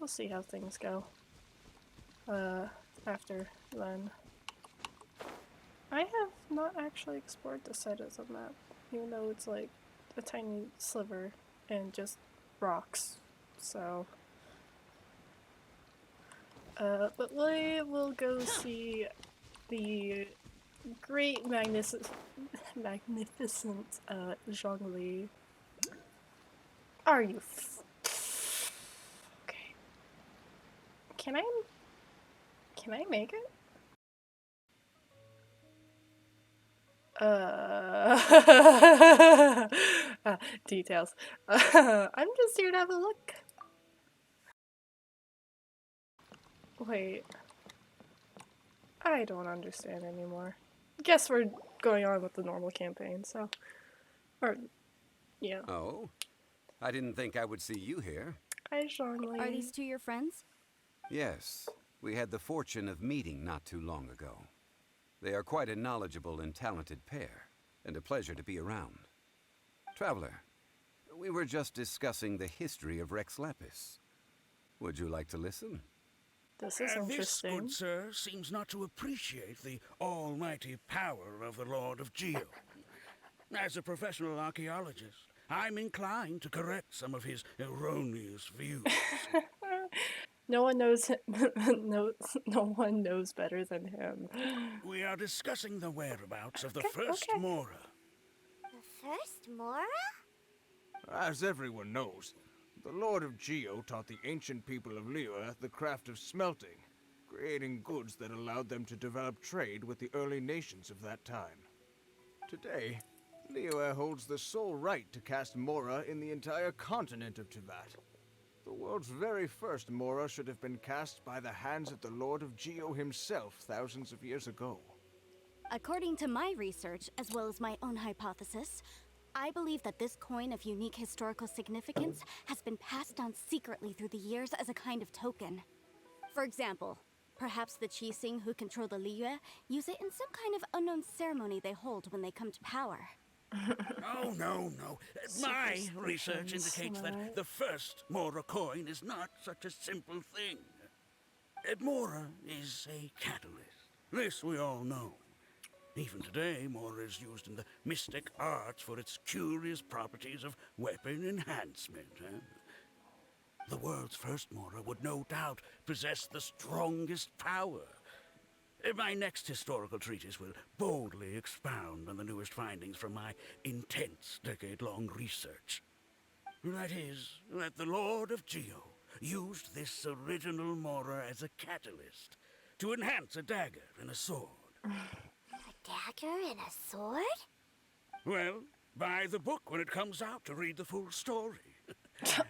we'll see how things go. After then. I have not actually explored this side of the map, even though it's like a tiny sliver and just rocks. So, but we will go see the great magnificent Zhongli. Are you okay? Can I make it? Details. I'm just here to have a look. Wait. I don't understand anymore. Guess we're going on with the normal campaign, so. Or, yeah. Oh? I didn't think I would see you here. Hi, Zhongli. Are these two your friends? Yes. We had the fortune of meeting not too long ago. They are quite a knowledgeable and talented pair, and a pleasure to be around. Traveler, we were just discussing the history of Rex Lapis. Would you like to listen? This is interesting. This, good sir, seems not to appreciate the almighty power of the Lord of Geo. As a professional archaeologist, I'm inclined to correct some of his erroneous views. No one knows no one knows better than him. We are discussing the whereabouts of the Okay, first okay. Mora. The first Mora? As everyone knows, the Lord of Geo taught the ancient people of Liyue the craft of smelting, creating goods that allowed them to develop trade with the early nations of that time. Today, Liyue holds the sole right to cast Mora in the entire continent of Teyvat. The world's very first Mora should have been cast by the hands of the Lord of Geo himself thousands of years ago. According to my research, as well as my own hypothesis, I believe that this coin of unique historical significance has been passed down secretly through the years as a kind of token. For example, perhaps the Qixing who control the Liyue use it in some kind of unknown ceremony they hold when they come to power. Oh, no. My research indicates that the first Mora coin is not such a simple thing. Mora is a catalyst. This we all know. Even today, Mora is used in the mystic arts for its curious properties of weapon enhancement. The world's first Mora would no doubt possess the strongest power. My next historical treatise will boldly expound on the newest findings from my intense decade-long research. That is, that the Lord of Geo used this original Mora as a catalyst to enhance a dagger and a sword. A dagger and a sword? Well, buy the book when it comes out to read the full story.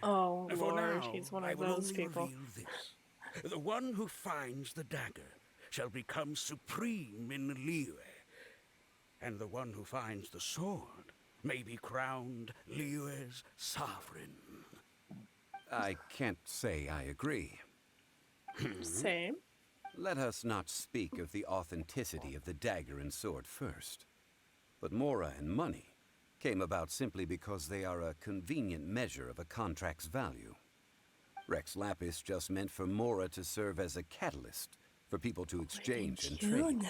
Oh For Lord, now, he's one I of will those only people. reveal this. The one who finds the dagger shall become supreme in Liyue, and the one who finds the sword may be crowned Liyue's sovereign. I can't say I agree. Same. Let us not speak of the authenticity of the dagger and sword first. But Mora and money came about simply because they are a convenient measure of a contract's value. Rex Lapis just meant for Mora to serve as a catalyst for people to exchange and trade.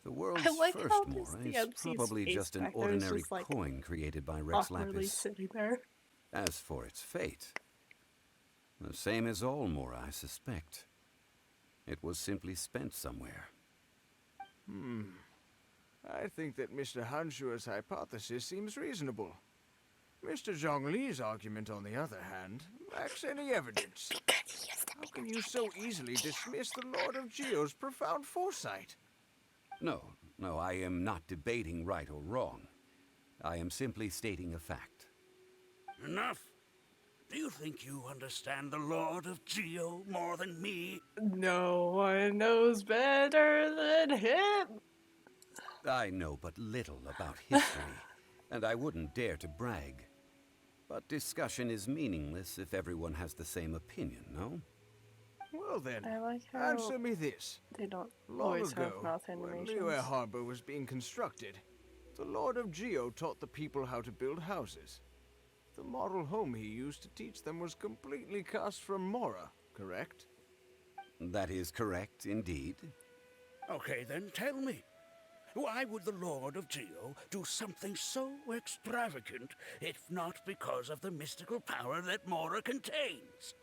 The world's like first how Mora the is MC's probably face just an back there is ordinary just, like, coin created by Rex Awkwardly Lapis. sitting there. As for its fate, the same as all Mora, I suspect. It was simply spent somewhere. I think that Mr. Hanshua's hypothesis seems reasonable. Mr. Zhongli's argument, on the other hand, lacks any evidence. How can you so easily dismiss the Lord of Geo's profound foresight? No, I am not debating right or wrong. I am simply stating a fact. Enough. Do you think you understand the Lord of Geo more than me? No one knows better than him. I know but little about history, and I wouldn't dare to brag. But discussion is meaningless if everyone has the same opinion, no? Well then, I like how answer me this. they don't Long always ago, have mouth when animations. Liyue Harbor was being constructed, the Lord of Geo taught the people how to build houses. The model home he used to teach them was completely cast from Mora. correct? That is correct, indeed. Okay, then tell me. Why would the Lord of Geo do something so extravagant if not because of the mystical power that Mora contains?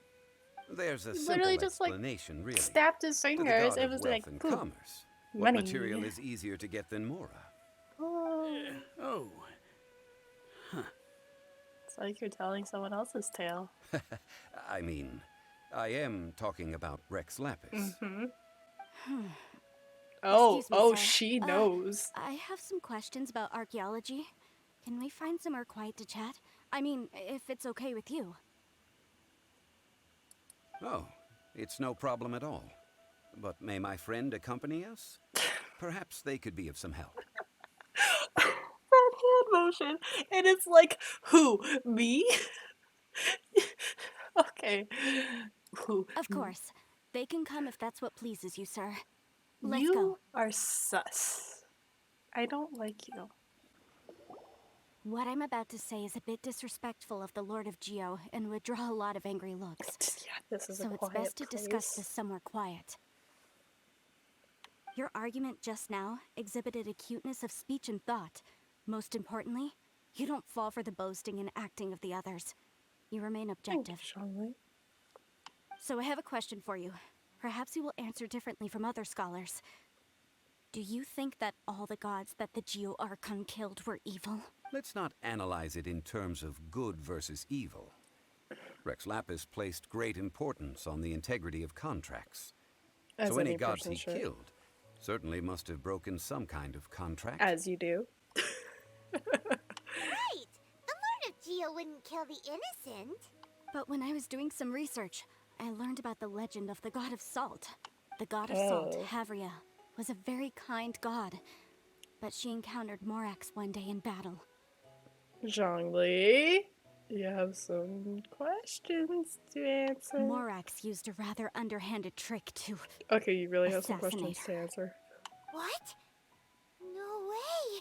There's a Literally simple just like explanation, really. snapped his To the fingers. god It of was wealth like and boom, commerce, what money. material is easier to get than Mora? Oh, Oh, it's like you're telling someone else's tale. I mean, I am talking about Rex Lapis. Oh, Excuse me, oh, sir. she knows. I have some questions about archaeology. Can we find somewhere quiet to chat? I mean, if it's okay with you. Oh, it's no problem at all. But may my friend accompany us? Perhaps they could be of some help. That hand motion, and it's like, who, me? Okay. Who? Of course. They can come if that's what pleases you, sir. Let's You go. are sus. I don't like you. What I'm about to say is a bit disrespectful of the Lord of Geo and would draw a lot of angry looks. Yeah, this is So a it's quiet best to discuss place. this somewhere quiet. Your argument just now exhibited acuteness of speech and thought. Most importantly, you don't fall for the boasting and acting of the others. You remain Thank you, objective. Shangli. So I have a question for you. Perhaps you will answer differently from other scholars. Do you think that all the gods that the Geo Archon killed were evil? Let's not analyze it in terms of good versus evil. Rex Lapis placed great importance on the integrity of contracts. As So any any gods person he should. killed certainly must have broken some kind of contract. As you do. Right! The Lord of Geo wouldn't kill the innocent. But when I was doing some research, I learned about the legend of the god of salt. The god of salt, Oh. Havria, was a very kind god. But she encountered Morax one day in battle. Zhongli, you have some questions to answer. Morax used a rather underhanded trick to... Okay, you really have some questions Assassinate to answer. What? No way!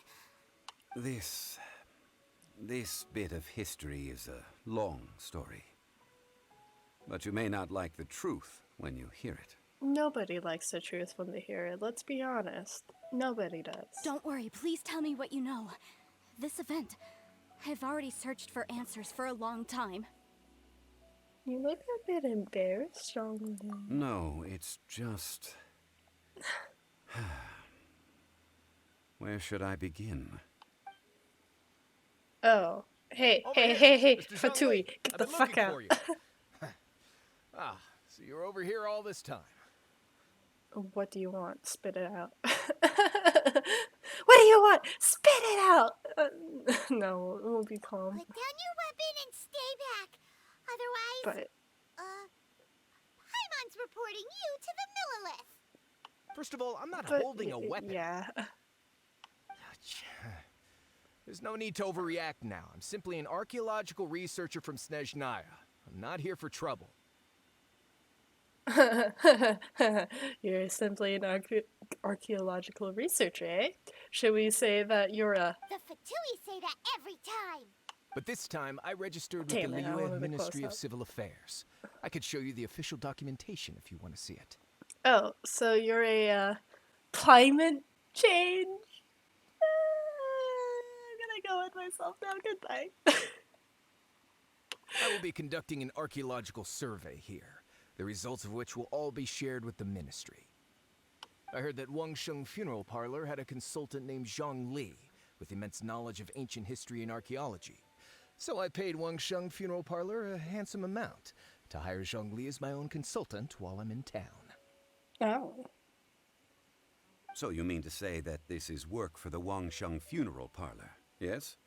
This bit of history is a long story. But you may not like the truth when you hear it. Nobody likes the truth when they hear it, let's be honest. Nobody does. Don't worry, please tell me what you know. This event, I've already searched for answers for a long time. You look a bit embarrassed, Zhongli. No, it's just... Where should I begin? Oh. Hey, Over hey, here, hey, hey, Mr. Fatui, Zhongli. get I've the been fuck looking out. for you. So you're over here all this time. What do you want? Spit it out. What do you want? Spit it out! No, we'll be calm. Put down your weapon and stay back. Otherwise, But, Paimon's reporting you to the Millilith. First of all, I'm not but holding a weapon. Yeah. There's no need to overreact now. I'm simply an archaeological researcher from Snezhnaya. I'm not here for trouble. You're simply an archaeological researcher, eh? Should we say that you're a... The Fatui say that every time. But this time, I registered with Damn the it, I Liyue wanted to Ministry of close up. Civil Affairs. I could show you the official documentation if you want to see it. Oh, so you're a, climate change? I'm gonna go with myself now, goodbye. I will be conducting an archaeological survey here, the results of which will all be shared with the ministry. I heard that Wangsheng Funeral Parlor had a consultant named Zhang Li, with immense knowledge of ancient history and archaeology. So I paid Wangsheng Funeral Parlor a handsome amount to hire Zhang Li as my own consultant while I'm in town. Oh. So you mean to say that this is work for the Wangsheng Funeral Parlor, yes?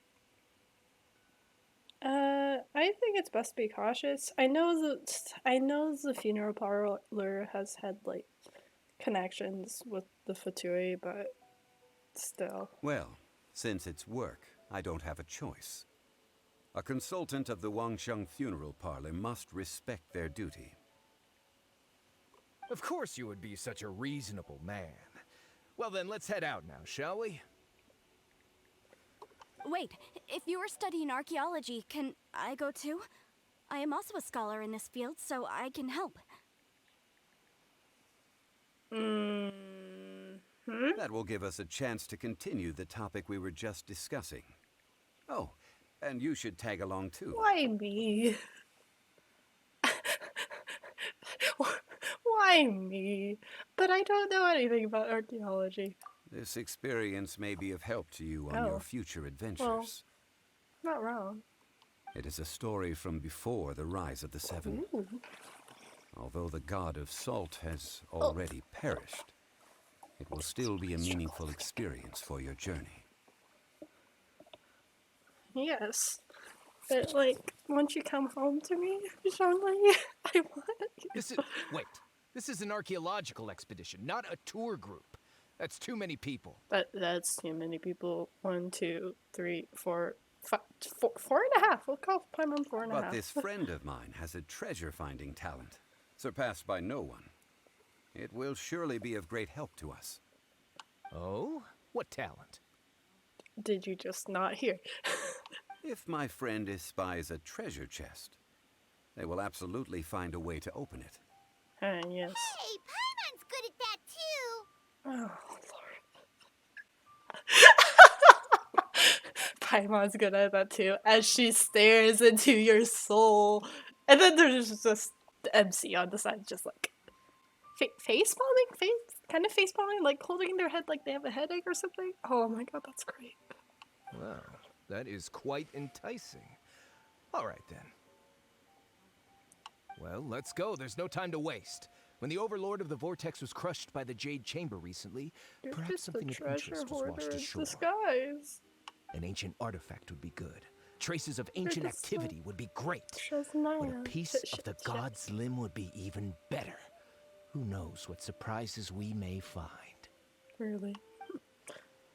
I think it's best to be cautious. I know the funeral parlor has had, like, connections with the Fatui, but still. Well, since it's work, I don't have a choice. A consultant of the Wangsheng Funeral Parlor must respect their duty. Of course you would be such a reasonable man. Well then, let's head out now, shall we? Wait, if you are studying archaeology, can I go too? I am also a scholar in this field, so I can help. That will give us a chance to continue the topic we were just discussing. Oh, and you should tag along too. Why me? Why me? But I don't know anything about archaeology. This experience may be of help to you on Oh. your future adventures. Not wrong. It is a story from before the rise of the Seven. Ooh. Although the god of salt has already perished, it will still be a meaningful experience for your journey. Yes. But, like, won't you come home to me, Jean-Lee? I want you. This is an archaeological expedition, not a tour group. That's too many people. That's too many people. 1, 2, 3, 4, 5, 4.5. We'll call Paimon 4.5. But this friend of mine has a treasure-finding talent, surpassed by no one. It will surely be of great help to us. Oh? What talent? Did you just not hear? If my friend espies a treasure chest, they will absolutely find a way to open it. Yes. Hey, Paimon's good at that too. Oh, Lord. Paimon's good at that too, as she stares into your soul. And then there's just the MC on the side, just like face palming, kind of face palming, like holding their head like they have a headache or something. Oh my god, that's great. Wow, that is quite enticing. All right, then. Well, let's go. There's no time to waste. When the Overlord of the Vortex was crushed by the Jade Chamber recently, You're perhaps just a something of treasure interest was hoarder washed in ashore. disguise. An ancient artifact would be good. Traces of ancient just activity would be great. Just But a piece of the god's limb would be even better. Who knows what surprises we may find. Really?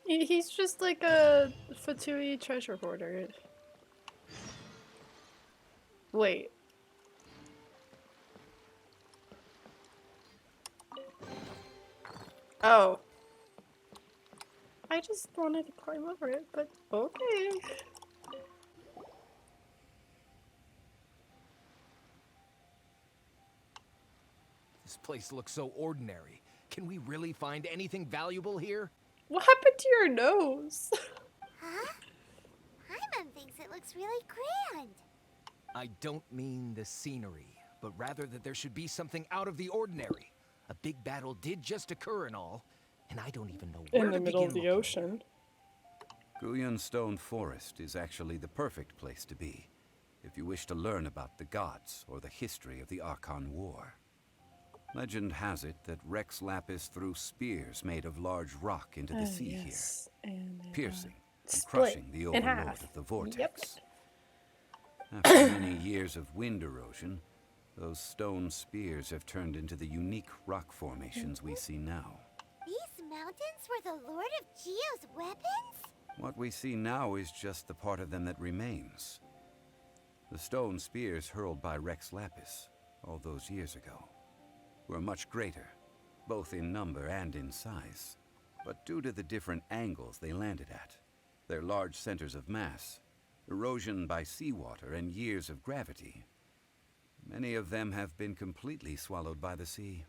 He's just like a Fatui treasure hoarder. Wait. Oh. I just wanted to climb over it, but okay. This place looks so ordinary. Can we really find anything valuable here? What happened to your nose? Huh? Paimon thinks it looks really grand. I don't mean the scenery, but rather that there should be something out of the ordinary. A big battle did just occur and all, and I don't even know where In the to middle begin of the looking. ocean. Guyan Stone Forest is actually the perfect place to be, if you wish to learn about the gods or the history of the Archon War. Legend has it that Rex Lapis threw spears made of large rock into the sea yes. And here, piercing and split crushing the in Overlord half. of the Vortex. Yep. After many years of wind erosion, those stone spears have turned into the unique rock formations we see now. These mountains were the Lord of Geo's weapons? What we see now is just the part of them that remains. The stone spears hurled by Rex Lapis all those years ago were much greater, both in number and in size. But due to the different angles they landed at, their large centers of mass, erosion by seawater, and years of gravity, many of them have been completely swallowed by the sea.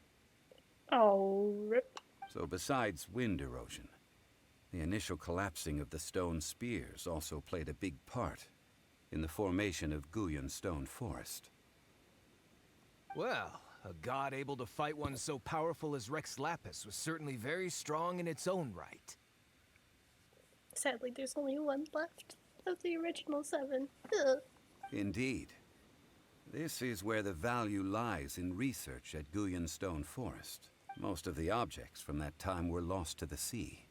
Oh, rip. So besides wind erosion, the initial collapsing of the stone spears also played a big part in the formation of Guyan Stone Forest. Well, a god able to fight one so powerful as Rex Lapis was certainly very strong in its own right. Sadly, there's only one left of the original 7. Ugh. Indeed. This is where the value lies in research at Guyan Stone Forest. Most of the objects from that time were lost to the sea.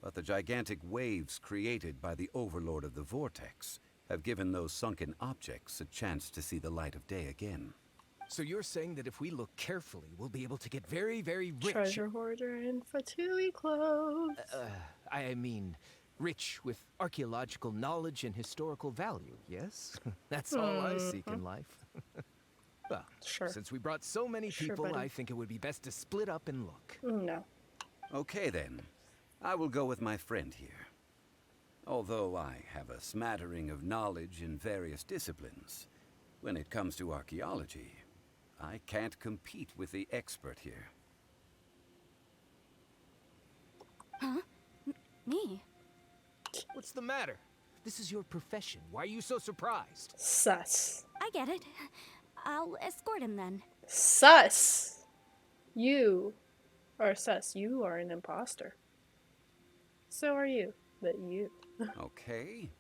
But the gigantic waves created by the Overlord of the Vortex have given those sunken objects a chance to see the light of day again. So you're saying that if we look carefully, we'll be able to get very, very rich. Treasure hoarder in Fatui clothes. I mean, rich with archaeological knowledge and historical value, yes? That's all I seek in life. Well, Sure. since we brought so many Sure, people, buddy. I think it would be best to split up and look. No. Okay then, I will go with my friend here. Although I have a smattering of knowledge in various disciplines, when it comes to archaeology, I can't compete with the expert here. Me? What's the matter? This is your profession. Why are you so surprised? Sus. I get it. I'll escort him then. Sus! You are sus. You are an imposter. So are you. But you. Okay.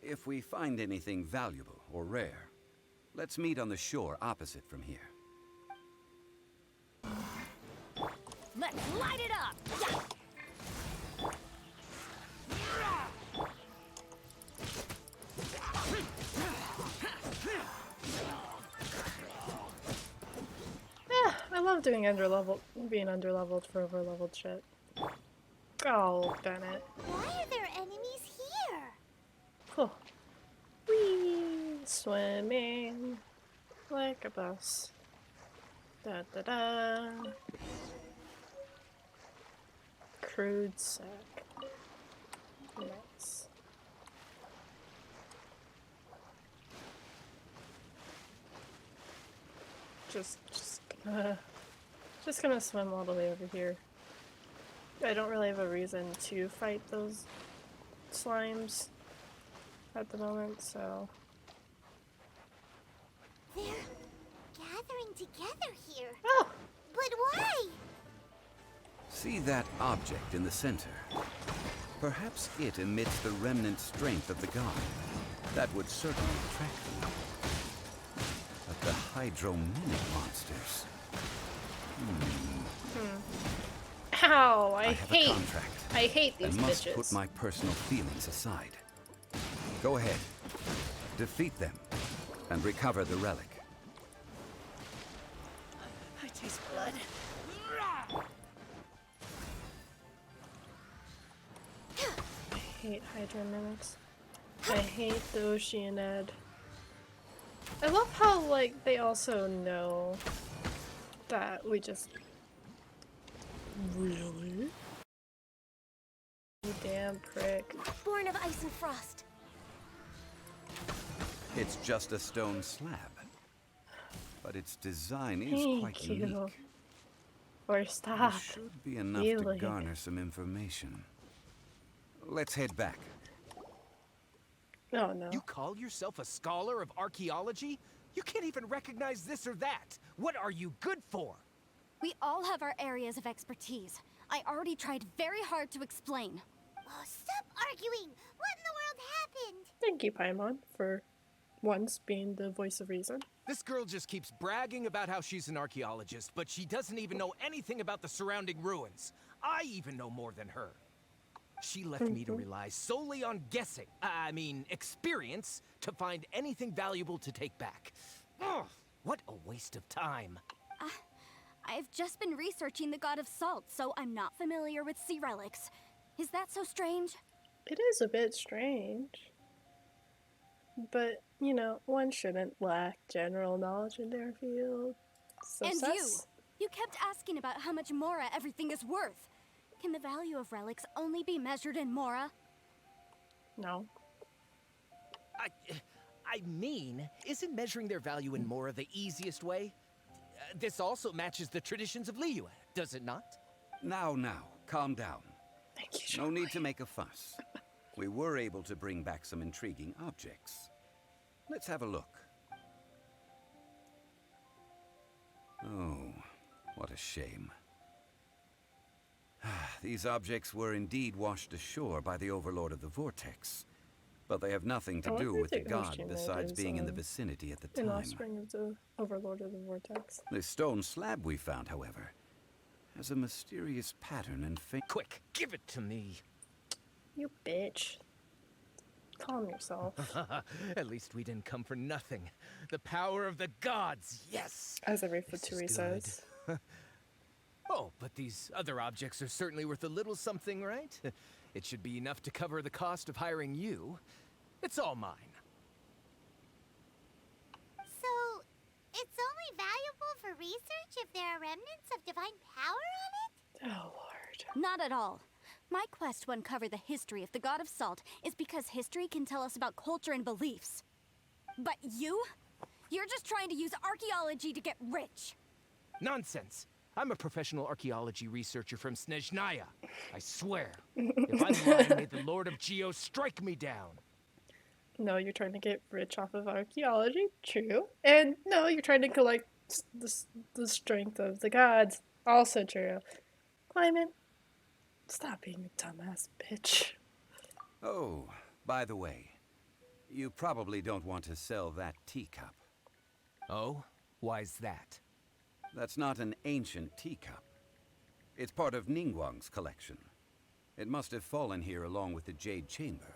If we find anything valuable or rare, let's meet on the shore opposite from here. Let's light it up! Yeah. Yeah, I love doing being underleveled for overleveled shit. Oh, damn it. Why are there enemies here? Cool. Whee! Swimming like a bus. Da da da. Crude sack. Nice. Just gonna swim all the way over here. I don't really have a reason to fight those slimes at the moment, so. They're gathering together here. Oh! But why? See that object in the center? Perhaps it emits the remnant strength of the god. That would certainly attract them. But the hydrominic monsters. Ow! I have a contract. I hate these and must bitches. put my personal feelings aside. Go ahead. Defeat them. And recover the relic. I taste blood. I hate hydrominics. I hate the Oceanid. I love how, like, they also know that we just... Really? You damn prick. Born of ice and frost. It's just a stone slab. But its design is Thank quite you. unique. Or There stop. should be enough Really? to garner some information. Let's head back. Oh no. You call yourself a scholar of archaeology? You can't even recognize this or that. What are you good for? We all have our areas of expertise. I already tried very hard to explain. Oh, stop arguing! What in the world happened? Thank you, Paimon, for once being the voice of reason. This girl just keeps bragging about how she's an archaeologist, but she doesn't even know anything about the surrounding ruins. I even know more than her. She left me to rely solely on guessing, experience, to find anything valuable to take back. Ugh, what a waste of time. I've just been researching the god of salt, so I'm not familiar with sea relics. Is that so strange? It is a bit strange. But, you know, one shouldn't lack general knowledge in their field. So And sus. you kept asking about how much Mora everything is worth. Can the value of relics only be measured in Mora? No. Isn't measuring their value in Mora the easiest way? This also matches the traditions of Liyue, does it not? Now, calm down. Thank you, No need to make a fuss. We were able to bring back some intriguing objects. Let's have a look. Oh, what a shame. These objects were indeed washed ashore by the Overlord of the Vortex, but they have nothing to I do wonder with if the the god Oceanid besides is, being in the vicinity at the An time. offspring of the Overlord of the Vortex. The stone slab we found, however, has a mysterious pattern and Quick, give it to me. You bitch. Calm yourself. At least we didn't come for nothing. The power of the gods, yes! As every This is Futuri good. says. Oh, but these other objects are certainly worth a little something, right? It should be enough to cover the cost of hiring you. It's all mine. So, it's only valuable for research if there are remnants of divine power on it? Oh, Lord. Not at all. My quest to uncover the history of the god of salt is because history can tell us about culture and beliefs. But you're just trying to use archaeology to get rich. Nonsense. I'm a professional archaeology researcher from Snezhnaya. I swear. If I'm lying, may the Lord of Geo strike me down. No, you're trying to get rich off of archaeology. True. And no, you're trying to collect the strength of the gods. Also true. Climate, stop being a dumbass bitch. Oh, by the way, you probably don't want to sell that teacup. Oh? Why's that? That's not an ancient teacup. It's part of Ningguang's collection. It must have fallen here along with the Jade Chamber.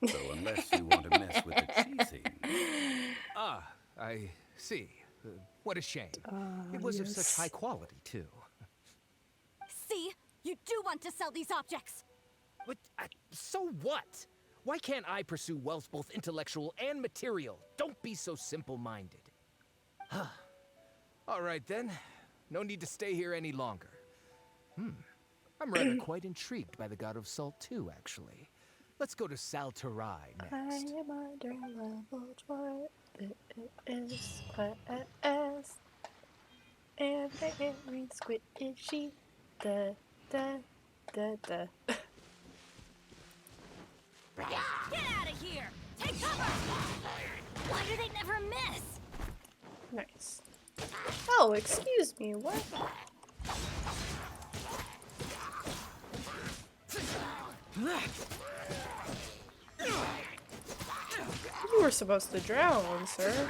So unless you want to mess with the cheesing... Ah, I see. What a shame. It was of such high quality, too. See? You do want to sell these objects! But, so what? Why can't I pursue wealth both intellectual and material? Don't be so simple-minded. All right, then. No need to stay here any longer. I'm rather quite intrigued by the God of Salt, too, actually. Let's go to Salterai next. I am under level 12. It is class. And every squishy. Da da da da. Get out of here! Take cover! Why do they never miss? Nice. Oh, excuse me, what? You were supposed to drown, sir.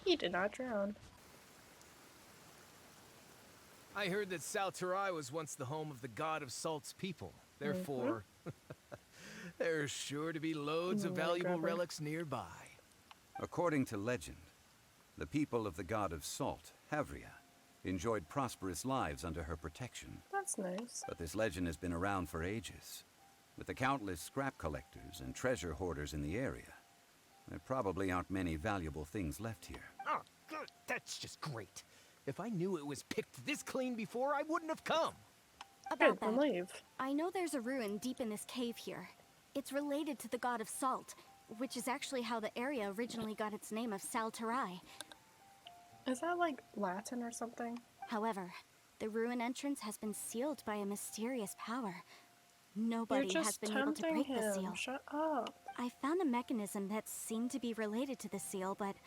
He did not drown. I heard that Salterai was once the home of the God of Salt's people. Therefore, there's sure to be loads of valuable relics nearby. According to legend, the people of the God of Salt, Havria, enjoyed prosperous lives under her protection. That's nice. But this legend has been around for ages. With the countless scrap collectors and treasure hoarders in the area, there probably aren't many valuable things left here. Oh, good. That's just great. If I knew it was picked this clean before, I wouldn't have come. About Good, that, leave. I know there's a ruin deep in this cave here. It's related to the God of Salt, which is actually how the area originally got its name of Salterai. Is that like Latin or something? However, the ruin entrance has been sealed by a mysterious power. You're Nobody has just been able to tempting break the seal. him. Shut up. I found a mechanism that seemed to be related to the seal, but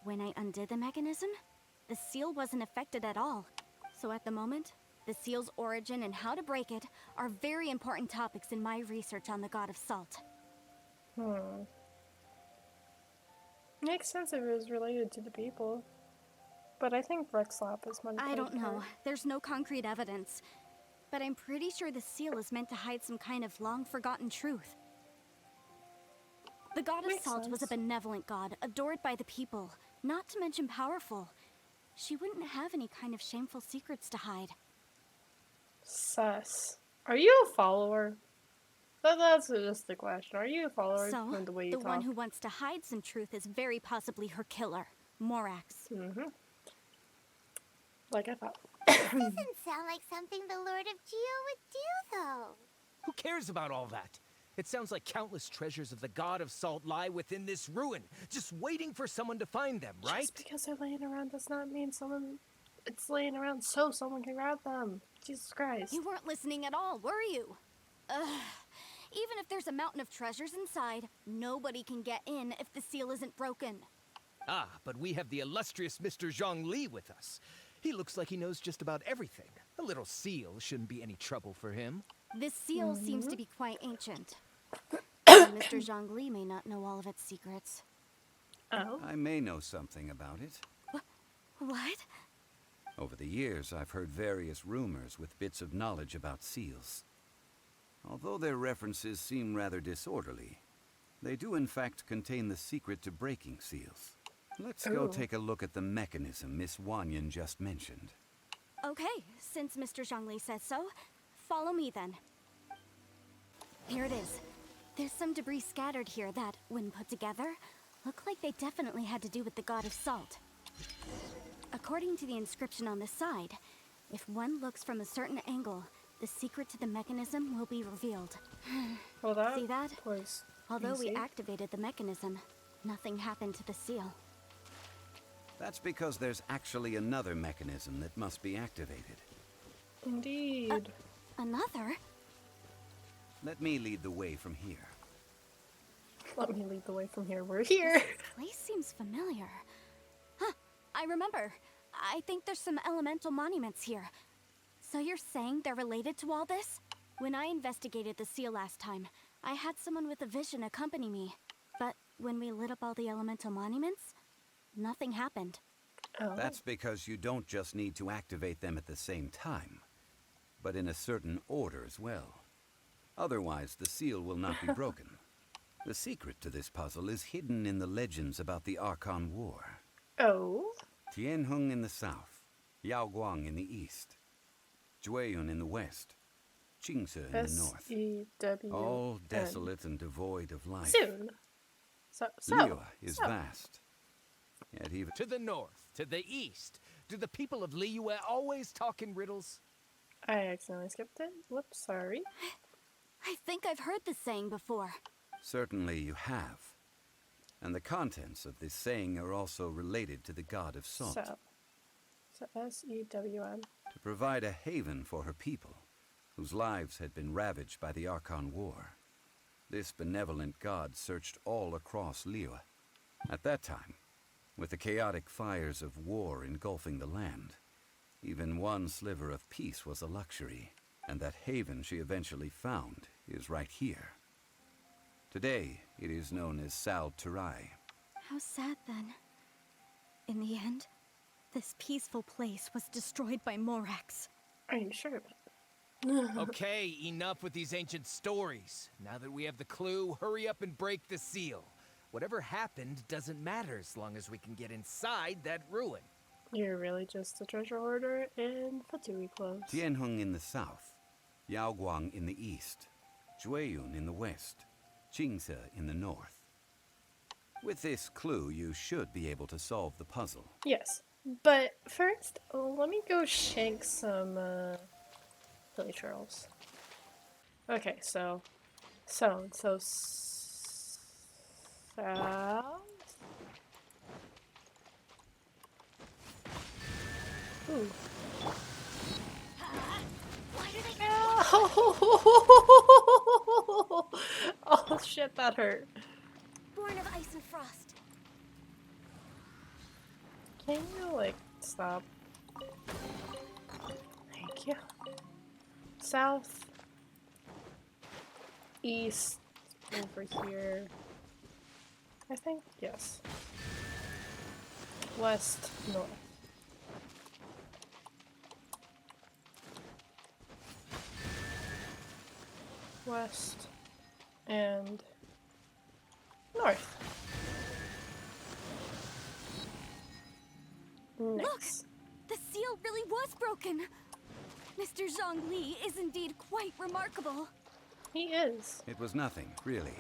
when I undid the mechanism, the seal wasn't affected at all. So at the moment, the seal's origin and how to break it are very important topics in my research on the God of Salt. Makes sense if it was related to the people. But I think Rexlop is my I don't favorite. know. There's no concrete evidence. But I'm pretty sure the seal is meant to hide some kind of long-forgotten truth. The God of Makes Salt was a sense. benevolent god, adored by the people, not to mention powerful. She wouldn't have any kind of shameful secrets to hide. Sus. Are you a follower? That's just the question. Are you a follower So, from the way you the talk? one who wants to hide some truth is very possibly her killer, Morax. Like I thought. Doesn't sound like something the Lord of Geo would do, though. Who cares about all that? It sounds like countless treasures of the God of Salt lie within this ruin, just waiting for someone to find them, right? Just because they're laying around does not mean someone... It's laying around so someone can grab them. Jesus Christ. You weren't listening at all, were you? Ugh. Even if there's a mountain of treasures inside, nobody can get in if the seal isn't broken. Ah, but we have the illustrious Mr. Zhang Li with us. He looks like he knows just about everything. A little seal shouldn't be any trouble for him. This seal seems to be quite ancient. And Mr. Zhongli may not know all of its secrets. Oh. I may know something about it. What? Over the years, I've heard various rumors with bits of knowledge about seals. Although their references seem rather disorderly, they do in fact contain the secret to breaking seals. Let's go take a look at the mechanism Miss Wanyan just mentioned. Okay, since Mr. Zhongli says so, follow me then. Here it is. There's some debris scattered here that, when put together, look like they definitely had to do with the God of Salt. According to the inscription on the side, if one looks from a certain angle, the secret to the mechanism will be revealed. Well, that See that? was Although we easy. activated the mechanism, nothing happened to the seal. That's because there's actually another mechanism that must be activated. Indeed. Another? Let me lead the way from here. Let me lead the way from here. We're here. Place seems familiar. Huh, I remember. I think there's some elemental monuments here. So you're saying they're related to all this? When I investigated the seal last time, I had someone with a vision accompany me. But when we lit up all the elemental monuments, nothing happened. Oh. That's because you don't just need to activate them at the same time, but in a certain order as well. Otherwise, the seal will not be broken. The secret to this puzzle is hidden in the legends about the Archon War. Oh. Tianheng in the south, Yaoguang in the east, Jueyun in the west, Qingse in the north. S-E-W-N. All desolate and devoid of life. Soon. Liyue is vast. Yet even To the north, to the east. Do the people of Liyue always talk in riddles? I accidentally skipped it. Whoops, sorry. I think I've heard this saying before. certainly you have. And the contents of this saying are also related to the god of salt. So S-E-W-N. To provide a haven for her people, whose lives had been ravaged by the Archon War. This benevolent god searched all across Liyue. At that time, with the chaotic fires of war engulfing the land, even one sliver of peace was a luxury, and that haven she eventually found is right here. Today, it is known as Sal Turai. How sad then. In the end, this peaceful place was destroyed by Morax. Are you sure about that? Okay, enough with these ancient stories. Now that we have the clue, hurry up and break the seal. Whatever happened doesn't matter as long as we can get inside that ruin. You're really just a treasure hoarder in Fatui clothes. Tianheng in the south, Yaoguang in the east, Jueyun in the west, Qingse in the north. With this clue, you should be able to solve the puzzle. Yes, but first, let me go shank some Billy Charles. Okay, so south. Ooh. Why do they... Oh shit, that hurt. Born of ice and frost. Can you, like, stop? Thank you. South. East. Over here. I think, yes. West. North. West. And north. Next. The seal really was broken. Mr. Zhongli is indeed quite remarkable. He is. It was nothing, really.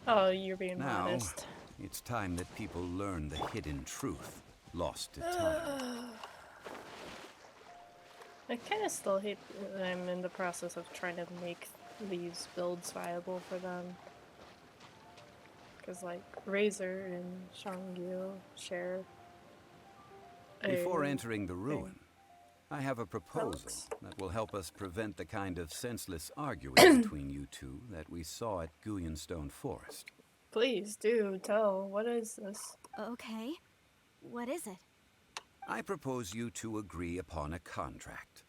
Oh, you're being Now, modest. it's time that people learn the hidden truth, lost to time. I kind of still hate that I'm in the process of trying to make these builds viable for them. Because, like, Razor and Shangyu share Before a entering the ruin, I have a proposal relics. that will help us prevent the kind of senseless arguing between you two that we saw at Guyonstone Forest. Please do tell. What is this? Okay. What is it? I propose you two agree upon a contract,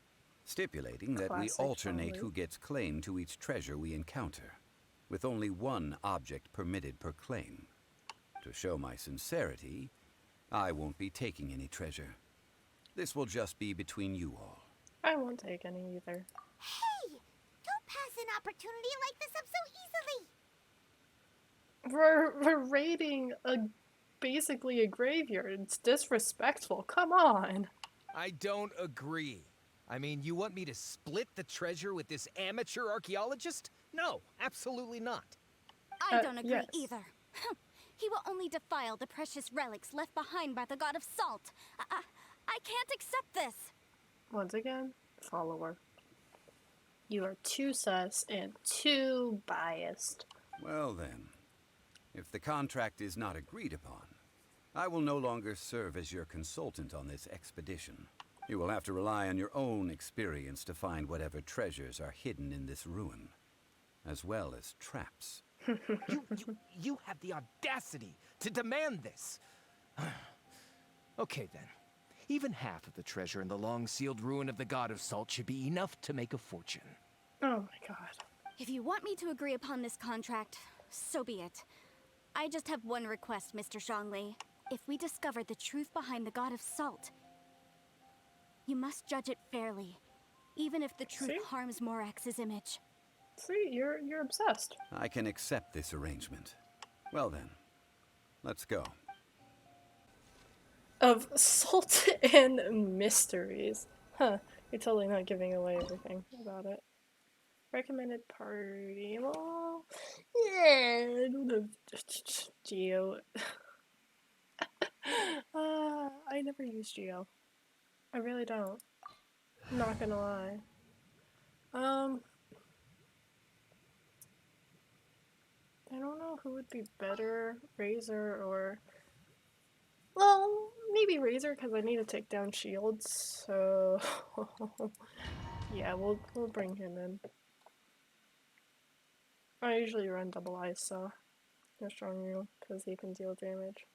stipulating that we Classic alternate Charlie. who gets claim to each treasure we encounter, with only one object permitted per claim. To show my sincerity, I won't be taking any treasure. This will just be between you all. I won't take any either. Hey! Don't pass an opportunity like this up so easily! We're raiding basically a graveyard. It's disrespectful. Come on. I don't agree. I mean, you want me to split the treasure with this amateur archaeologist? No, absolutely not. I don't agree yes. either. He will only defile the precious relics left behind by the god of salt. I can't accept this. Once again, follower. You are too sus and too biased. Well then, if the contract is not agreed upon, I will no longer serve as your consultant on this expedition. You will have to rely on your own experience to find whatever treasures are hidden in this ruin, as well as traps. You have the audacity to demand this. Okay then. Even half of the treasure in the long-sealed ruin of the God of Salt should be enough to make a fortune. Oh my god. If you want me to agree upon this contract, so be it. I just have one request, Mr. Zhongli. If we discover the truth behind the God of Salt, you must judge it fairly, even if the truth See? harms Morax's image. See, you're obsessed. I can accept this arrangement. Well then, let's go. Of salt and mysteries. Huh. You're totally not giving away everything about it. Recommended party. Well, yeah, I don't know. Geo. I never use Geo. I really don't. I'm not gonna lie. I don't know who would be better, Razor or... Well, maybe Razor because I need to take down shields, so... yeah, we'll bring him in. I usually run double ice, so... No strong rule, because he can deal damage.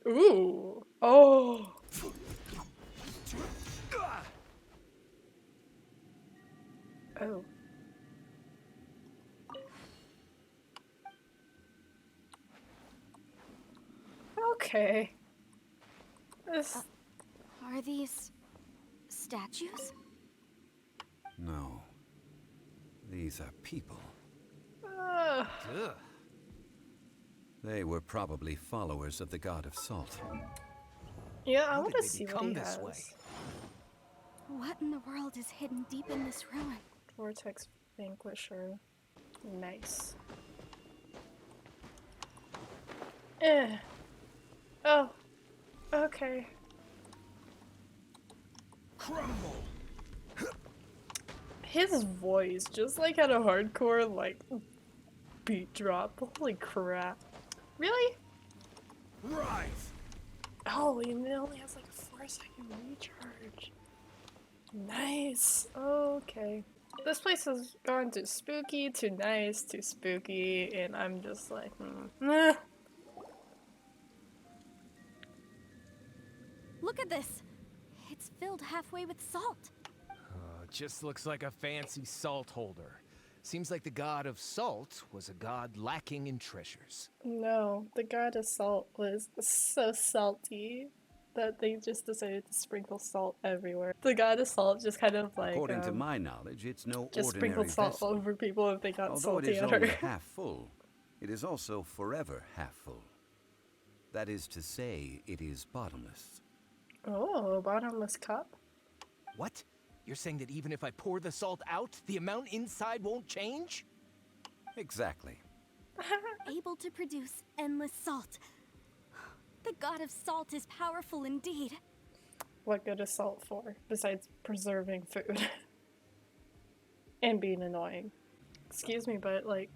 Ooh! Oh! Oh. Okay. This... Are these statues? No. These are people. Ugh. Ugh. They were probably followers of the God of Salt. Yeah, I How want did to they see what become he this has. way? What in the world is hidden deep in this ruin? Vortex Vanquisher. Nice. Eh. Oh. Okay. Crumble! His voice just like had a hardcore like beat drop. Holy crap. Really? Rise! Oh, he only has like a 4-second recharge. Nice. Okay. This place has gone to spooky, to nice, to spooky, and I'm just like, nah. Look at this! It's filled halfway with salt. Just looks like a fancy salt holder. Seems like the God of Salt was a god lacking in treasures. No, the God of Salt was so salty that they just decided to sprinkle salt everywhere. The God of Salt just kind of like, According to my knowledge, it's no just ordinary sprinkled salt vessel. over people if they got Although it salty is at her. only half full, it is also forever half full. That is to say, it is bottomless. Oh, bottomless cup? What? You're saying that even if I pour the salt out, the amount inside won't change? Exactly. Able to produce endless salt. The God of Salt is powerful indeed. What good is salt for, besides preserving food? And being annoying. Excuse me, but like,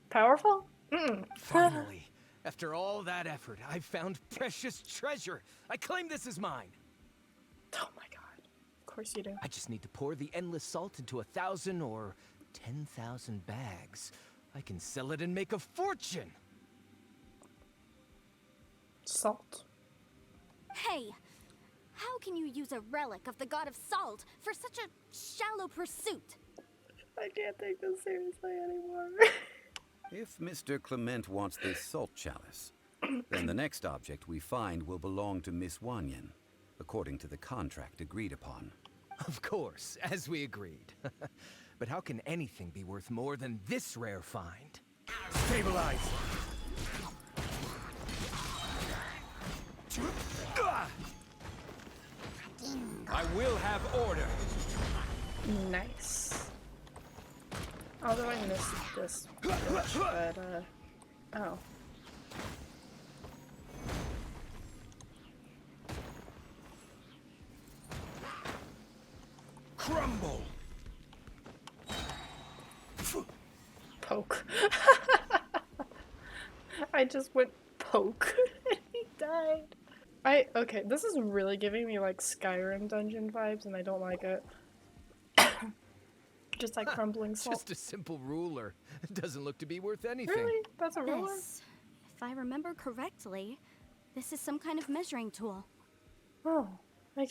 powerful? Mm-mm. Finally, after all that effort, I've found precious treasure. I claim this as mine. Oh my god. Of course you do. I just need to pour the endless salt into 1,000 or 10,000 bags. I can sell it and make a fortune. Salt. Hey, how can you use a relic of the God of Salt for such a shallow pursuit? I can't take this seriously anymore. If Mr. Clement wants this salt chalice, then the next object we find will belong to Miss Wanyan, according to the contract agreed upon. Of course, as we agreed. But how can anything be worth more than this rare find? Stabilize! I will have order. Nice. Although I missed this bitch, but oh. Crumble! Poke. I just went poke and he died. Okay, this is really giving me like Skyrim dungeon vibes and I don't like it. Just like crumbling salt. Just a simple ruler. Doesn't look to be worth anything. Really? That's a ruler? This, if I remember correctly, this is some kind of measuring tool. Oh, I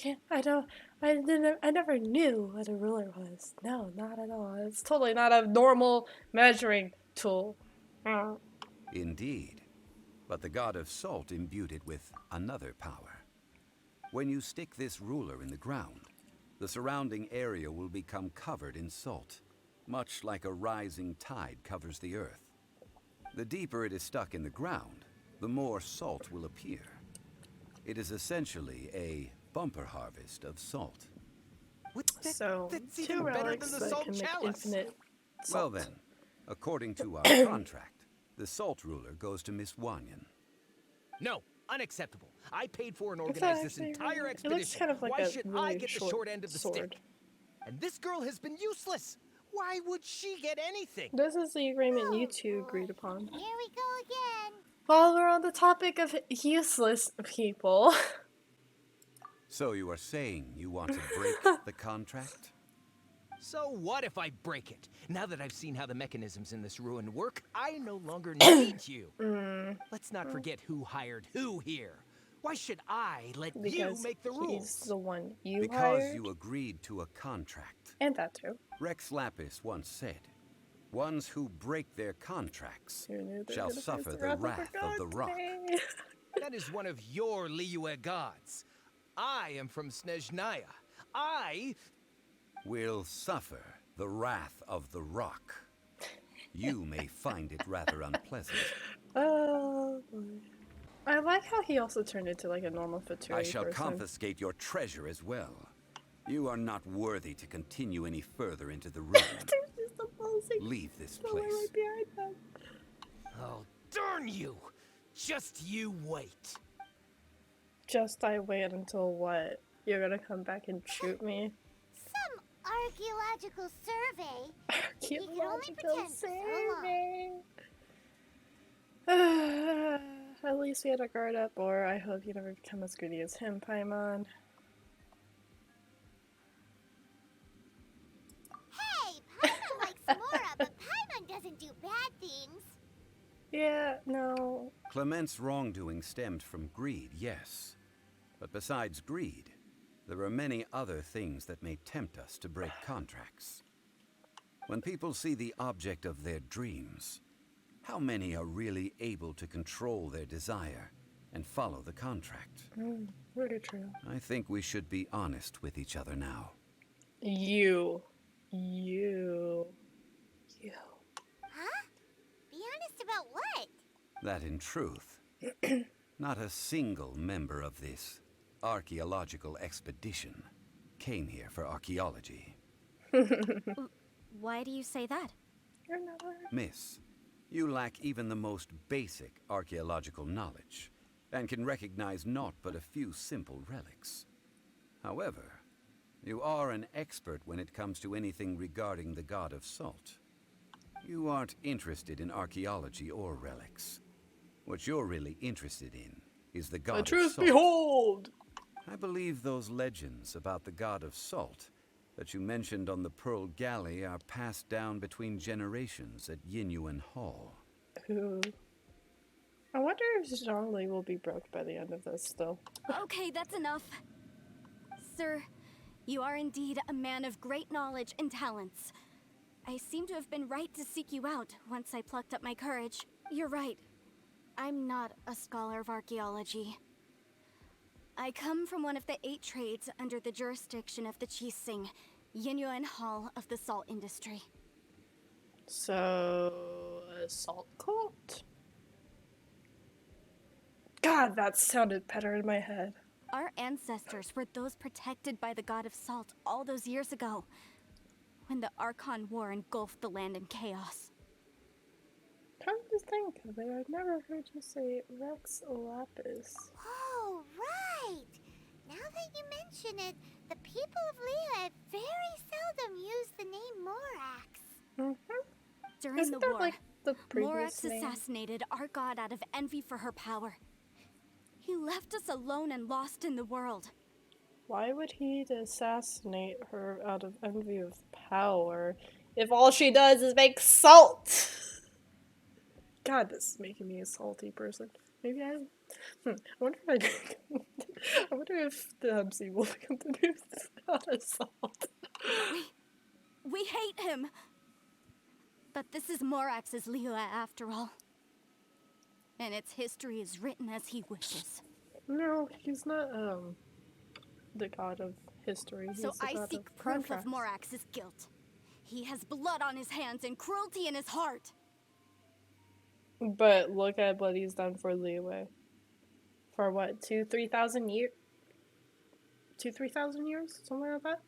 never knew what a ruler was. No, not at all. It's totally not a normal measuring tool. Indeed. But the god of salt imbued it with another power. When you stick this ruler in the ground, the surrounding area will become covered in salt, much like a rising tide covers the earth. The deeper it is stuck in the ground, the more salt will appear. It is essentially a bumper harvest of salt. So, That's 2 even better relics than the that salt can make chalice. infinite Well salt. then, according to our contract, the salt ruler goes to Miss Wanyan. No, unacceptable. I paid for and It's organized this actually entire really- expedition. It looks kind of like Why a should really I get the short end of the sword. stick? And this girl has been useless. Why would she get anything? This is the agreement you two agreed upon. Here we go again. While we're on the topic of useless people, So you are saying you want to break the contract? So what if I break it? Now that I've seen how the mechanisms in this ruin work, I no longer need you. Let's not forget who hired who here. Why should I let you because make the he's rules? the one you Because hired, you agreed to a contract. and that too. Rex Lapis once said, "Ones who break their contracts Who knew they were shall gonna face suffer the wrath of the rock." today? That is one of your Liyue gods. I am from Snezhnaya. I... Will suffer the wrath of the rock. You may find it rather unpleasant. Oh boy. I like how he also turned into like a normal Fatui I shall person. confiscate your treasure as well. You are not worthy to continue any further into the ruin. There's just a ballsy Leave this pillar place. right behind them. Oh, darn you! Just you wait. Just I wait until what? You're gonna come back and shoot me? Some archaeological survey. Archaeological pretend for so long. survey. At least we had a guard up, or I hope you never become as greedy as him, Paimon. Hey, Paimon likes Mora, but Paimon doesn't do bad things. Yeah, no. Clement's wrongdoing stemmed from greed, yes. But besides greed, there are many other things that may tempt us to break contracts. When people see the object of their dreams, how many are really able to control their desire and follow the contract? Really true. I think we should be honest with each other now. You. Huh? Be honest about what? That in truth, not a single member of this archaeological expedition came here for archaeology. Why do you say that? You're never. Miss, you lack even the most basic archaeological knowledge, and can recognize naught but a few simple relics. However, you are an expert when it comes to anything regarding the god of salt. You aren't interested in archaeology or relics. What you're really interested in is the god The of truth salt. behold! I believe those legends about the god of salt that you mentioned on the Pearl Galley are passed down between generations at Yinyuan Hall. Who? I wonder if Zhongli will be broke by the end of this still. Okay, that's enough. Sir, you are indeed a man of great knowledge and talents. I seem to have been right to seek you out once I plucked up my courage. You're right. I'm not a scholar of archaeology. I come from one of the 8 trades under the jurisdiction of the Qixing, Yinyuan Hall of the salt industry. So, a salt cult? God, that sounded better in my head. Our ancestors were those protected by the god of salt all those years ago, when the Archon War engulfed the land in chaos. Come to think of it, I've never heard you say Rex Lapis. Oh, right. Now that you mention it, the people of Liyue very seldom use the name Morax. During Isn't the that war, like the previous Morax name? assassinated our god out of envy for her power. He left us alone and lost in the world. Why would he assassinate her out of envy of power if all she does is make salt? God, this is making me a salty person. Maybe I wonder if I wonder if the MC will become the new god of salt. We hate him. But this is Morax's Liyue after all. And its history is written as he wishes. No, he's not the god of history. He's So the I god seek of proof of contracts. Morax's guilt. He has blood on his hands and cruelty in his heart. But look at what he's done for Liyue. For what, 3,000 years? 3,000 years? Somewhere like that?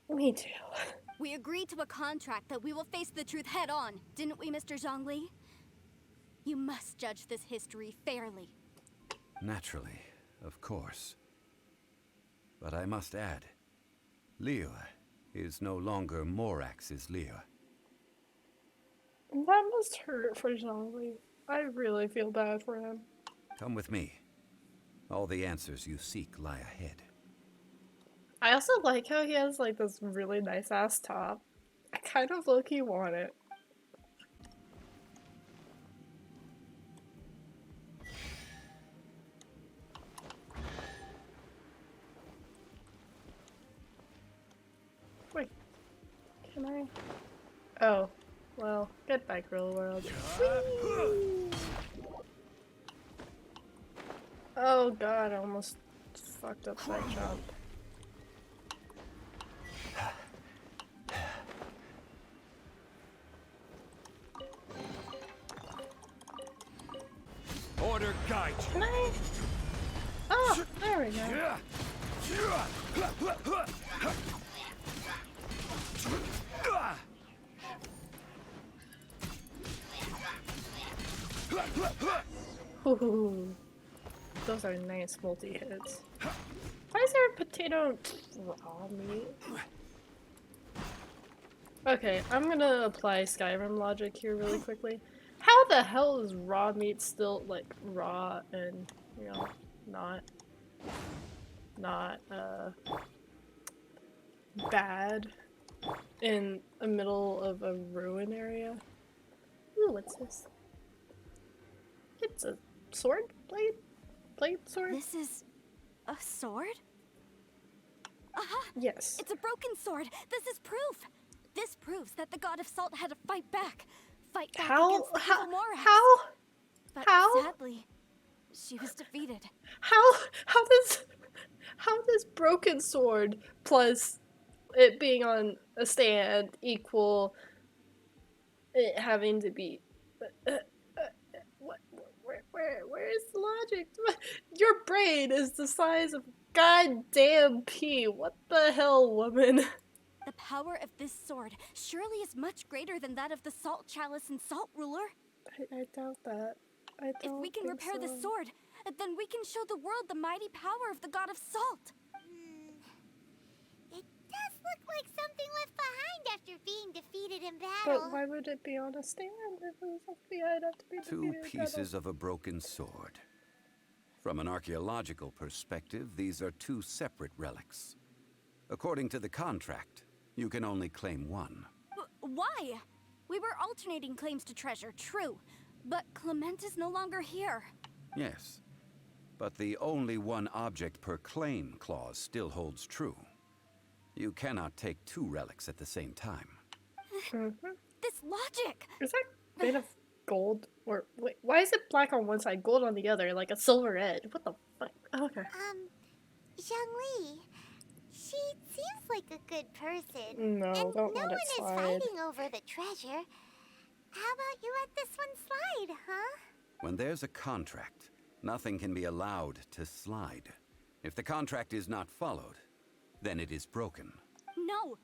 Me too. We agreed to a contract that we will face the truth head on, didn't we, Mr. Zhongli? You must judge this history fairly. Naturally, of course. But I must add, Liyue is no longer Morax's Liyue. That must hurt for Zhongli. I really feel bad for him. Come with me. All the answers you seek lie ahead. I also like how he has like this really nice ass top. I kind of low-key want it. Wait, can I? Oh, well, goodbye, Grill World. Whee! Oh god, I almost fucked up that jump. Order guide. Can I? Oh, there we go. Ooh, those are nice multi-hits. Why is there a potato raw meat? Okay, I'm gonna apply Skyrim logic here really quickly. How the hell is raw meat still, like, raw and, you know, not bad in the middle of a ruin area? Ooh, what's this? It's a sword? Blade sword? This is a sword? Aha! Yes. It's a broken sword. This is proof. This proves that the god of salt had to fight back. Fight back against the evil Morax. But sadly, she was defeated. How does broken sword plus it being on a stand equal it having to be where is the logic? Your brain is the size of goddamn pea. What the hell, woman? The power of this sword surely is much greater than that of the Salt Chalice and Salt Ruler. I doubt that. If we can repair the sword, then we can show the world the mighty power of the god of salt. It does look like something left behind after being defeated in battle. But why would it be on a stand if it was left behind after being Two defeated in battle? pieces of a broken sword. From an archaeological perspective, these are two separate relics. According to the contract, you can only claim one. Why? We were alternating claims to treasure, true. But Clement is no longer here. Yes, but the only one object per claim clause still holds true. You cannot take two relics at the same time. This logic! Is that made of gold? Or wait, why is it black on one side, gold on the other, like a silver edge? What the fuck? Oh, okay. Zhongli, she seems like a good person. No, and don't no let one it is slide. fighting over the treasure. How about you let this one slide, huh? When there's a contract, nothing can be allowed to slide. If the contract is not followed, then it is broken. No!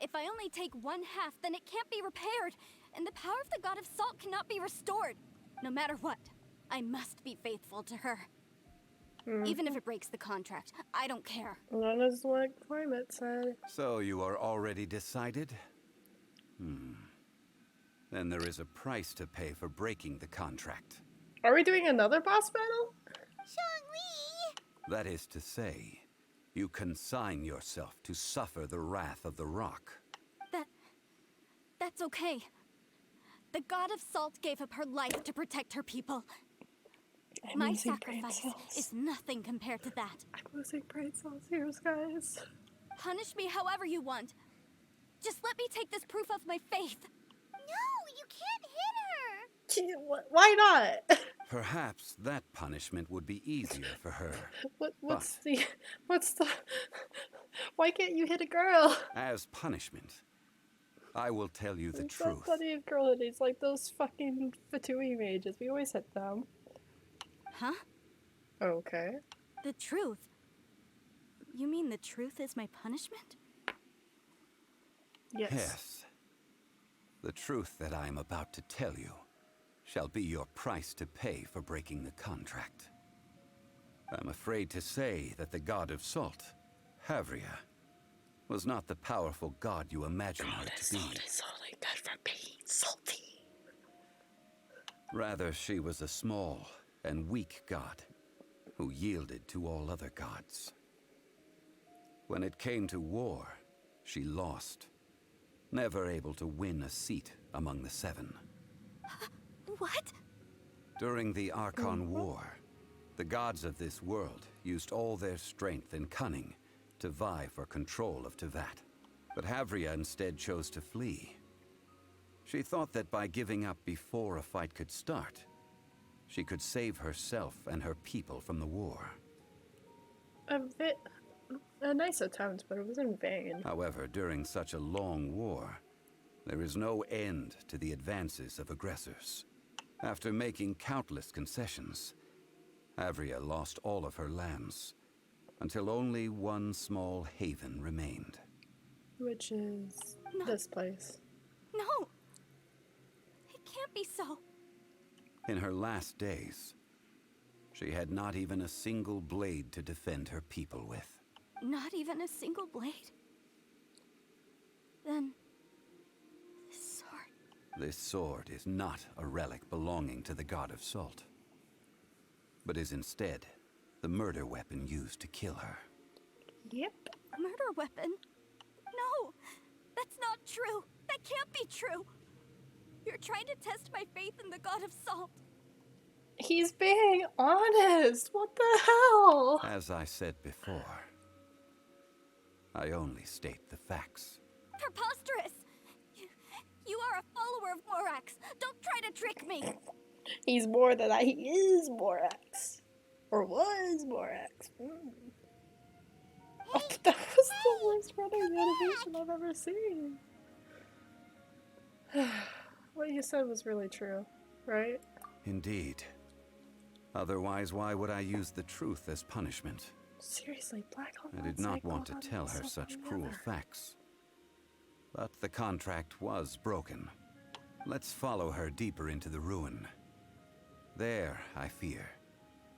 If I only take one half, then it can't be repaired, and the power of the god of salt cannot be restored. No matter what, I must be faithful to her. Even if it breaks the contract, I don't care. That is what Climate said. So you are already decided? then there is a price to pay for breaking the contract. Are we doing another boss battle? Zhongli! That is to say, you consign yourself to suffer the wrath of the rock. That's okay. The god of salt gave up her life to protect her people. My losing brain sacrifice cells. is nothing compared to that. I'm losing brain cells here, guys. Punish me however you want. Just let me take this proof of my faith. No, you can't hit her! Gee, why not? Perhaps that punishment would be easier for her. What's the... Why can't you hit a girl? As punishment, I will tell you the It's truth. not funny of girlhood. It's like those fucking Fatui mages. We always hit them. Huh? Okay. The truth? You mean the truth is my punishment? Yes. Yes. The truth that I am about to tell you shall be your price to pay for breaking the contract. I'm afraid to say that the god of salt, Havria, was not the powerful god you imagine her to be. Salt is only good for being salty. Rather, she was a small and weak god who yielded to all other gods. When it came to war, she lost, never able to win a seat among the seven. What? During the Archon War, the gods of this world used all their strength and cunning to vie for control of Tevat. But Havria instead chose to flee. She thought that by giving up before a fight could start, she could save herself and her people from the war. A nice attempt, but it was in vain. However, during such a long war, there is no end to the advances of aggressors. After making countless concessions, Havria lost all of her lands, until only one small haven remained. Which is No. this place. No! It can't be so. In her last days, she had not even a single blade to defend her people with. Not even a single blade? Then... this sword... This sword is not a relic belonging to the god of salt, but is instead the murder weapon used to kill her. Yep. A murder weapon? No! That's not true! That can't be true! You're trying to test my faith in the god of salt. He's being honest. What the hell? As I said before, I only state the facts. Preposterous! You are a follower of Morax. Don't try to trick me. He's more than that. He is Morax. Or was Morax. Oh, that was the worst running animation I've ever seen. What you said was really true, right? Indeed. Otherwise, why would I use the truth as punishment? Seriously, Black Hole. I did not want to tell her such cruel facts. But the contract was broken. Let's follow her deeper into the ruin. There, I fear,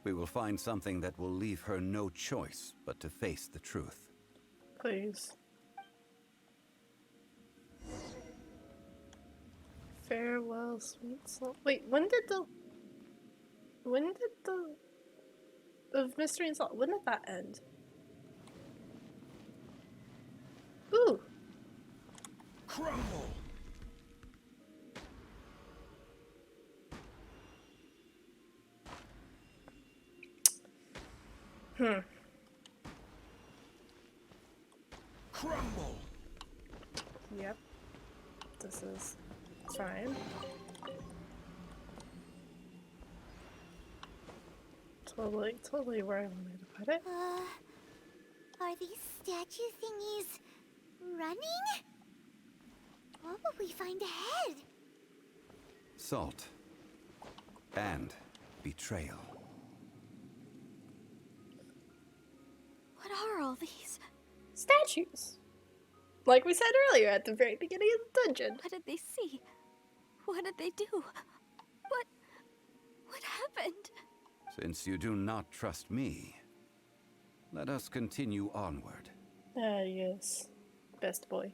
we will find something that will leave her no choice but to face the truth. Please. Farewell, sweet soul. Wait, when did the of Mystery and Salt, when did that end? Ooh. Crumble! Crumble! Yep. This is fine. Totally where I wanted to put it. Are these statue thingies running? What will we find ahead? Salt. And betrayal. What are all these? Statues. Like we said earlier at the very beginning of the dungeon. What did they see? What did they do? What happened? Since you do not trust me, let us continue onward. Yes. Best boy.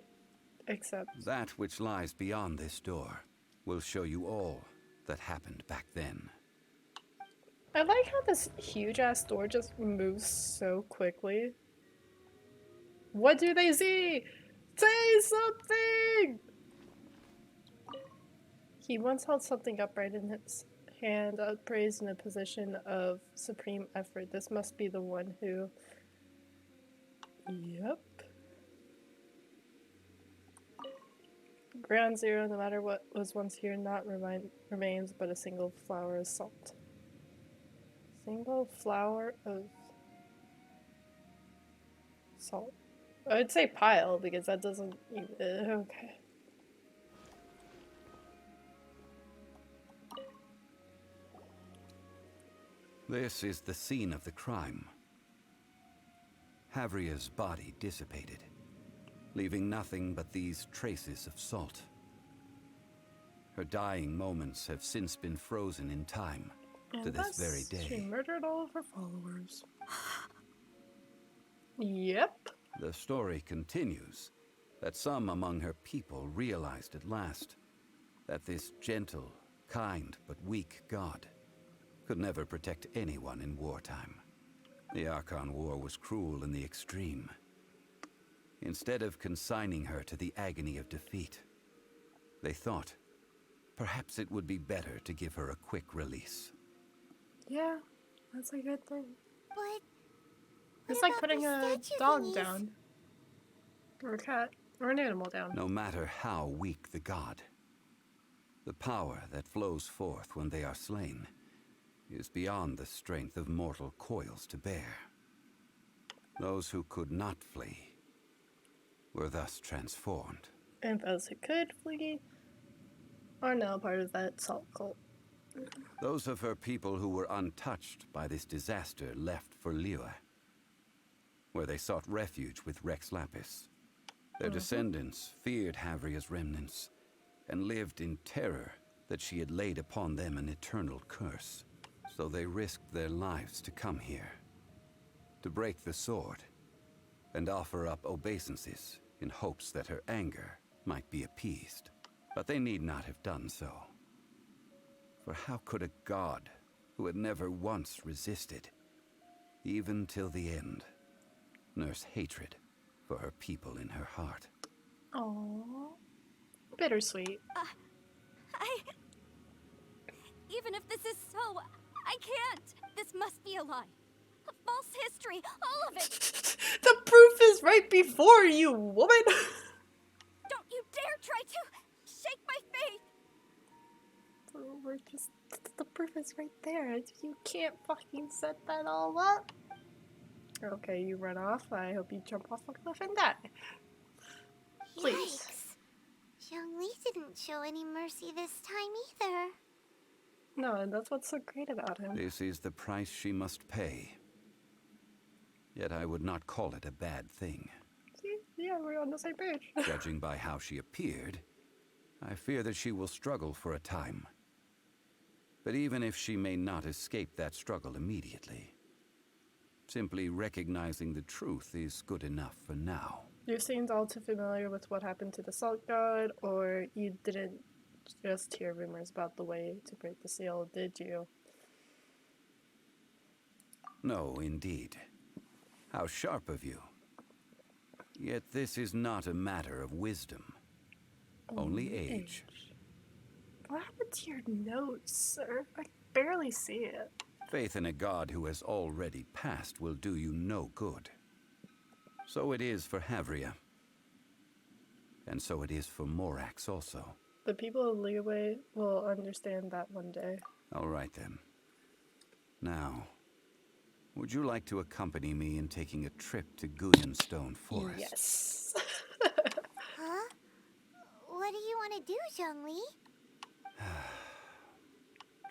Except. That which lies beyond this door will show you all that happened back then. I like how this huge-ass door just moves so quickly. What do they see? Say something! He once held something upright in his hand, upraised in a position of supreme effort. This must be the one who... Yep. Ground zero, no matter what was once here, not remains but a single flower of salt. Single flower of salt. I'd say pile because that doesn't even. Okay. This is the scene of the crime. Havria's body dissipated, leaving nothing but these traces of salt. Her dying moments have since been frozen in time to this very She day. murdered all of her followers. Yep. The story continues that some among her people realized at last that this gentle, kind, but weak god could never protect anyone in wartime. The Archon War was cruel in the extreme. Instead of consigning her to the agony of defeat, they thought perhaps it would be better to give her a quick release. Yeah, that's a good thing. But It's what like about putting the a statue dog thingies? down. Or a cat. Or an animal down. No matter how weak the god, the power that flows forth when they are slain is beyond the strength of mortal coils to bear. Those who could not flee were thus transformed. And those who could flee are now part of that salt cult. Those of her people who were untouched by this disaster left for Liyue, where they sought refuge with Rex Lapis. Their descendants feared Havria's remnants and lived in terror that she had laid upon them an eternal curse. So they risked their lives to come here, to break the sword, and offer up obeisances in hopes that her anger might be appeased. But they need not have done so. For how could a god who had never once resisted, even till the end, nurse hatred for her people in her heart? Aww. Bittersweet. Even if this is so, I can't. This must be a lie. A false history, all of it. The proof is right before you, woman! Don't you dare try to shake my faith. We're just... The proof is right there. You can't fucking set that all up. Okay, you run off. I hope you jump off a cliff and die. Please. Yikes. Zhongli didn't show any mercy this time either. No, and that's what's so great about him. This is the price she must pay. Yet I would not call it a bad thing. See? Yeah, we're on the same page. Judging by how she appeared, I fear that she will struggle for a time. But even if she may not escape that struggle immediately, simply recognizing the truth is good enough for now. You seemed all too familiar with what happened to the Salt God, or you didn't just hear rumors about the way to break the seal, did you? No, indeed. How sharp of you. Yet this is not a matter of wisdom, only age. What happened to your nose, sir? I barely see it. Faith in a god who has already passed will do you no good. So it is for Havria. And so it is for Morax also. The people of Liyue will understand that one day. All right then. Now, would you like to accompany me in taking a trip to Guyanstone Forest? Yes. Huh? What do you want to do, Zhongli?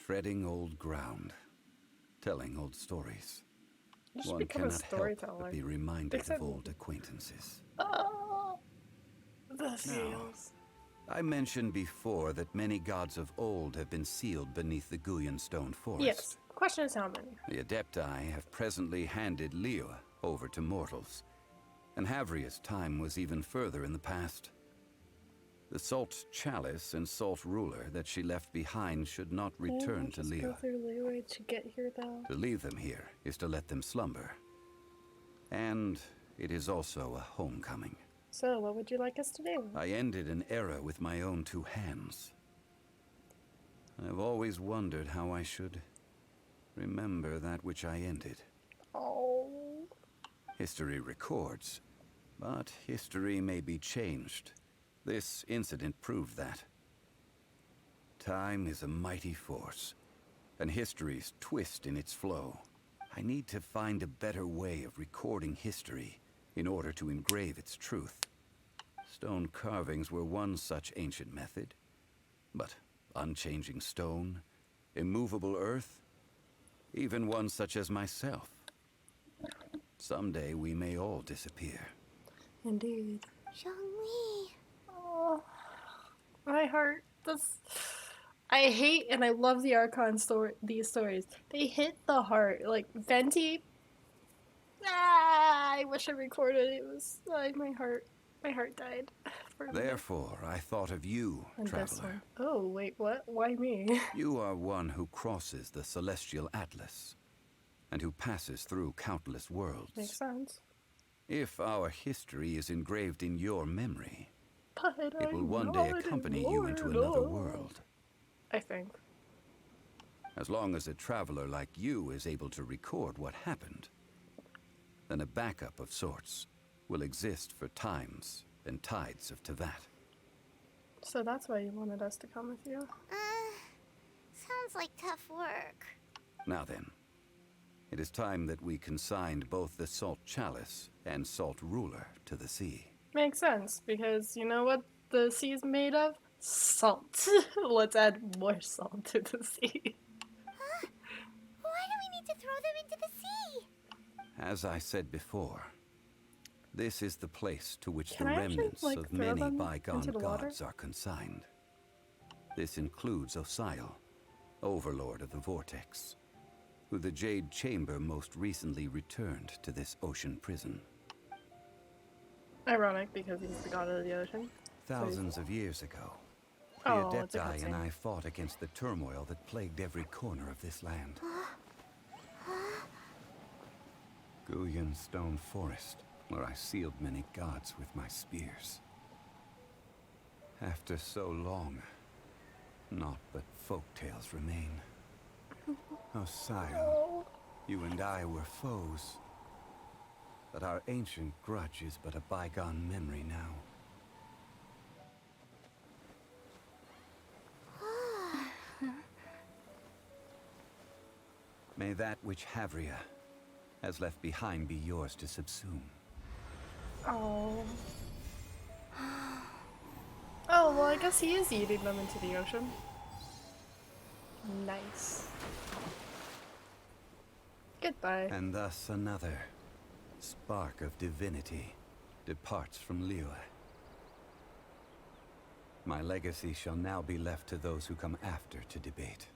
Treading old ground, telling old stories. You should One become a cannot help storyteller. but be reminded Except- of old acquaintances. Oh, the feels. I mentioned before that many gods of old have been sealed beneath the Guyanstone Forest. Yes. Question is how many? The Adepti have presently handed Liyue over to mortals, and Havria's time was even further in the past. The Salt Chalice and Salt Ruler that she left behind should not return to Just go Liyue. through Liyue to get here, though. To leave them here is to let them slumber. And it is also a homecoming. So, what would you like us to do? I ended an era with my own two hands. I've always wondered how I should remember that which I ended. Oh. History records, but history may be changed. This incident proved that. Time is a mighty force, and history's twist in its flow. I need to find a better way of recording history in order to engrave its truth. Stone carvings were one such ancient method, but unchanging stone, immovable earth, even one such as myself. Someday we may all disappear. Indeed. Zhongli. Oh, my heart. I hate and I love the Archon these stories. They hit the heart. Like, Venti. I wish I recorded it. It was my heart died. For a minute. Therefore, I thought of you, And this traveler. one. Oh, wait, what? Why me? You are one who crosses the celestial atlas, and who passes through countless worlds. Makes sense. If our history is engraved in your memory, But it will one day accompany you into another world. I think. As long as a traveler like you is able to record what happened, then a backup of sorts will exist for times and tides of Tevat. So that's why you wanted us to come with you. Sounds like tough work. Now then, it is time that we consigned both the Salt Chalice and Salt Ruler to the sea. Makes sense, because you know what the sea's made of? Salt. Let's add more salt to the sea. Why do we need to throw them into the sea? As I said before, this is the place to which Can the I actually, remnants like, of throw many them bygone into the water? gods are consigned. This includes Osial, Overlord of the Vortex, who the Jade Chamber most recently returned to this ocean prison. Ironic, because he's the god of the ocean. Thousands of years ago, the Oh, it's a Adepti and cutscene. I fought against the turmoil that plagued every corner of this land. Guyan Stone Forest, where I sealed many gods with my spears. After so long, naught but folk tales remain. Osial, you and I were foes, but our ancient grudge is but a bygone memory now. May that which Havria has left behind be yours to subsume. Oh. Oh, well, I guess he is eating them into the ocean. Nice. Goodbye. And thus another spark of divinity departs from Liyue. My legacy shall now be left to those who come after to debate.